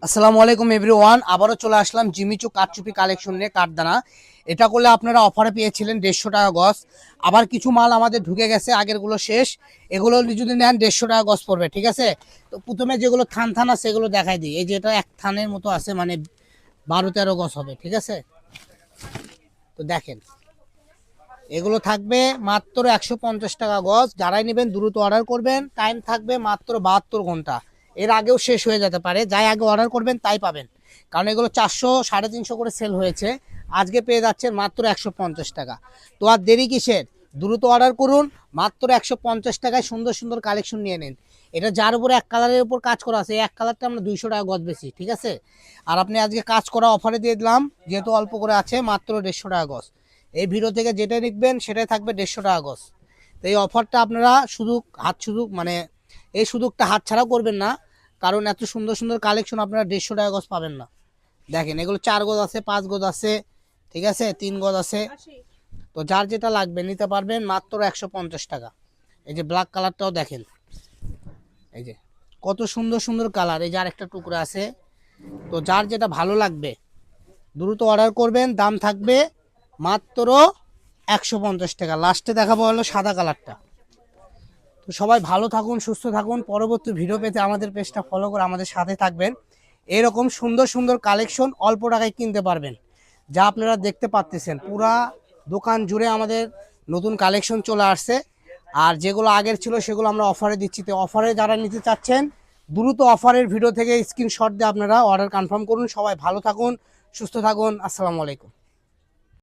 আসসালামু আলাইকুম এভরিওয়ান, আবারও চলে আসলাম জিমিচু কাঠচুপি কালেকশন নিয়ে। কাঠদানা এটা করলে আপনারা অফারে পেয়েছিলেন 150 টাকা গজ। আবার কিছু মাল আমাদের ঢুকে গেছে, আগেরগুলো শেষ। এগুলো যদি নেন 150 টাকা গজ পড়বে, ঠিক আছে? তো প্রথমে যেগুলো থান থান আছে এগুলো দেখাই দিই। এই যে এটা এক থানের মতো আছে, মানে 12-13 গজ হবে, ঠিক আছে? তো দেখেন, এগুলো থাকবে মাত্র 150 টাকা গজ। যারাই নেবেন দ্রুত অর্ডার করবেন, টাইম থাকবে মাত্র 72 ঘন্টা। এর আগেও শেষ হয়ে যেতে পারে, যাই আগে অর্ডার করবেন তাই পাবেন। কারণ এগুলো 400 350 করে সেল হয়েছে, আজকে পেয়ে যাচ্ছেন মাত্র 150 টাকা। তো আর দেরি কিসের, দ্রুত অর্ডার করুন। মাত্র 150 টাকায় সুন্দর সুন্দর কালেকশন নিয়ে নিন। এটা যার উপরে এক কালারের উপর কাজ করা আছে, এই এক কালারটা আমরা 200 টাকা গজ বেশি, ঠিক আছে? আর আপনি আজকে কাজ করা অফারে দিয়ে দিলাম, যেহেতু অল্প করে আছে, মাত্র 150 টাকা গজ। এই ভিডিও থেকে যেটা নিবেন সেটাই থাকবে 150 টাকা গজ। তো এই অফারটা আপনারা সুযোগ মানে এই সুযোগটা হাতছাড়া করবেন না, কারণ এত সুন্দর সুন্দর কালেকশন আপনারা 150 টাকা গজ পাবেন না। দেখেন, এগুলো 4 গজ আছে, 5 গজ আছে, ঠিক আছে, 3 গজ আছে। তো যার যেটা লাগবে নিতে পারবেন মাত্র 150 টাকা। এই যে ব্ল্যাক কালারটাও দেখেন, এই যে কত সুন্দর সুন্দর কালার। এই যে আরেকটা টুকরা আছে। তো যার যেটা ভালো লাগবে দ্রুত অর্ডার করবেন, দাম থাকবে মাত্র 150 টাকা। লাস্টে দেখাবো হলো সাদা কালারটা। তো সবাই ভালো থাকুন, সুস্থ থাকুন। পরবর্তী ভিডিও পেতে আমাদের পেজটা ফলো করে আমাদের সাথে থাকবেন। এরকম সুন্দর সুন্দর কালেকশন অল্প টাকায় কিনতে পারবেন, যা আপনারা দেখতে পাচ্ছেন পুরা দোকান জুড়ে আমাদের নতুন কালেকশন চলে আসছে। আর যেগুলো আগের ছিল সেগুলো আমরা অফারে দিচ্ছি। তো অফারে যারা নিতে চাচ্ছেন দ্রুত অফারের ভিডিও থেকে স্ক্রিনশট দিয়ে আপনারা অর্ডার কনফার্ম করুন। সবাই ভালো থাকুন, সুস্থ থাকুন। আসসালামু আলাইকুম।